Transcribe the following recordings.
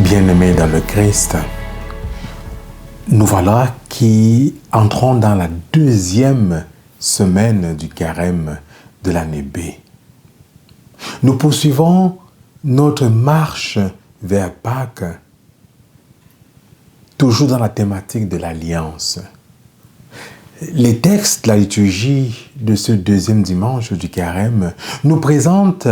Bien-aimés dans le Christ, nous voilà qui entrons dans la deuxième semaine du carême de l'année B. Nous poursuivons notre marche vers Pâques, toujours dans la thématique de l'Alliance. Les textes de la liturgie de ce deuxième dimanche du carême nous présentent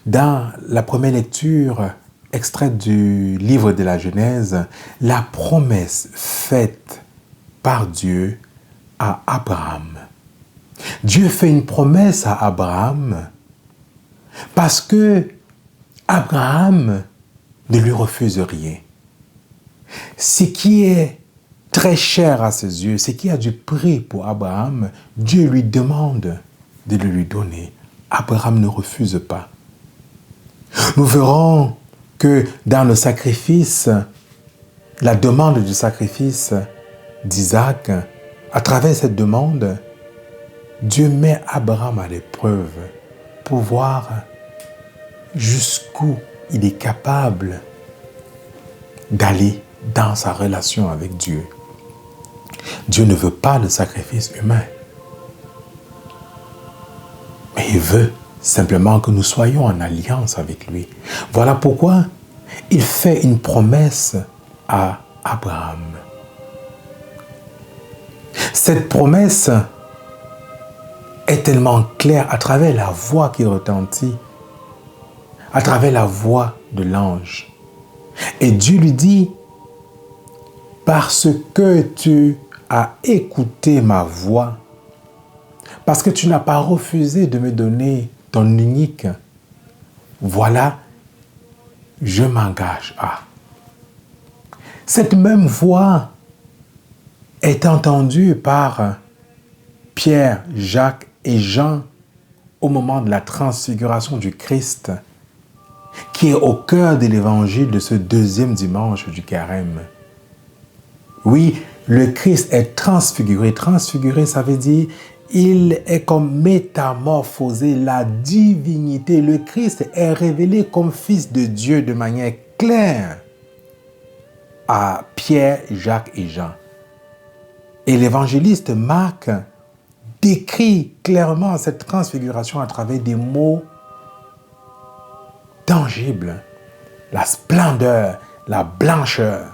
dans la première lecture extraite du livre de la Genèse, la promesse faite par Dieu à Abraham. Dieu fait une promesse à Abraham parce que Abraham ne lui refuse rien. Ce qui est très cher à ses yeux, ce qui a du prix pour Abraham, Dieu lui demande de le lui donner. Abraham ne refuse pas. Nous verrons que dans le sacrifice, la demande du sacrifice d'Isaac, à travers cette demande, Dieu met Abraham à l'épreuve pour voir jusqu'où il est capable d'aller dans sa relation avec Dieu. Dieu ne veut pas de sacrifice humain, mais il veut simplement que nous soyons en alliance avec lui. Voilà pourquoi il fait une promesse à Abraham. Cette promesse est tellement claire à travers la voix qui retentit, à travers la voix de l'ange. Et Dieu lui dit, parce que tu as écouté ma voix, parce que tu n'as pas refusé de me donner ton unique, voilà, je m'engage à. Cette même voix est entendue par Pierre, Jacques et Jean au moment de la transfiguration du Christ, qui est au cœur de l'évangile de ce deuxième dimanche du carême. Oui, le Christ est transfiguré. Transfiguré, ça veut dire il est comme métamorphosé, la divinité. Le Christ est révélé comme Fils de Dieu de manière claire à Pierre, Jacques et Jean. Et l'évangéliste Marc décrit clairement cette transfiguration à travers des mots tangibles. La splendeur, la blancheur.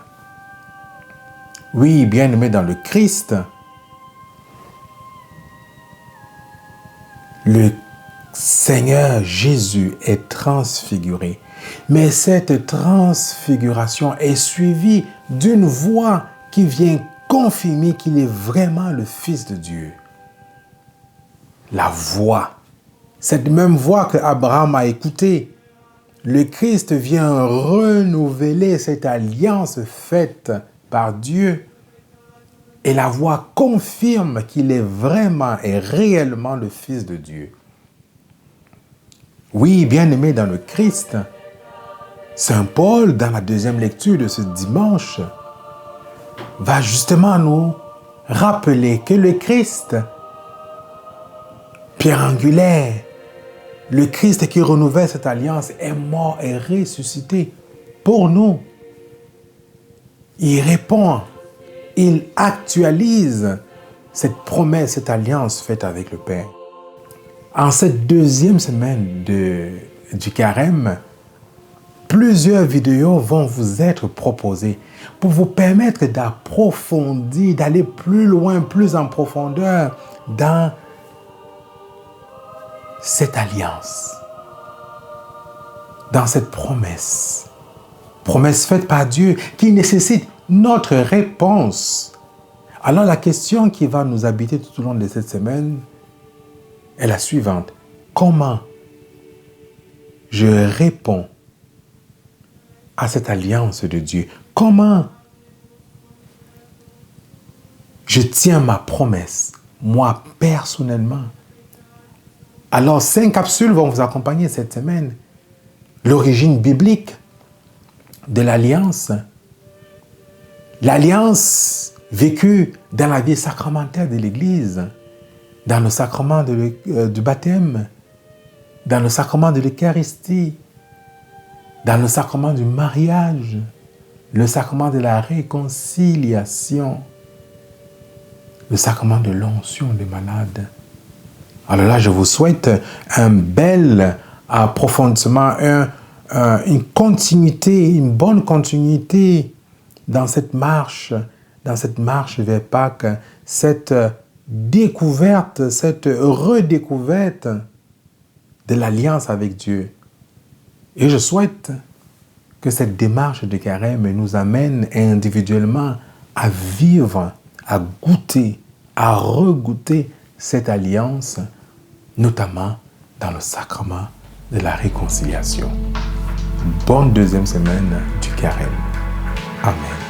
Oui, bien-aimés dans le Christ, le Seigneur Jésus est transfiguré. Mais cette transfiguration est suivie d'une voix qui vient confirmer qu'il est vraiment le Fils de Dieu. La voix, cette même voix que Abraham a écoutée, le Christ vient renouveler cette alliance faite par Dieu. Et la voix confirme qu'il est vraiment et réellement le Fils de Dieu. Oui, bien-aimé dans le Christ, Saint Paul, dans la deuxième lecture de ce dimanche, va justement nous rappeler que le Christ, pierre angulaire, le Christ qui renouvelle cette alliance, est mort et ressuscité pour nous. Il répond, il actualise cette promesse, cette alliance faite avec le Père. En cette deuxième semaine du carême, plusieurs vidéos vont vous être proposées pour vous permettre d'approfondir, d'aller plus loin, plus en profondeur dans cette alliance, dans cette promesse. Promesse faite par Dieu qui nécessite notre réponse. Alors la question qui va nous habiter tout au long de cette semaine est la suivante. Comment je réponds à cette alliance de Dieu? Comment je tiens ma promesse, moi personnellement? Alors 5 capsules vont vous accompagner cette semaine. L'origine biblique de l'alliance. L'alliance vécue dans la vie sacramentelle de l'Église, dans le sacrement du baptême, dans le sacrement de l'Eucharistie, dans le sacrement du mariage, le sacrement de la réconciliation, le sacrement de l'onction des malades. Alors là, je vous souhaite un bel approfondissement, une continuité, une bonne continuité dans cette marche vers Pâques, cette découverte, cette redécouverte de l'alliance avec Dieu. Et je souhaite que cette démarche de carême nous amène individuellement à vivre, à goûter, à regoûter cette alliance, notamment dans le sacrement de la réconciliation. Bonne deuxième semaine du carême. Amen.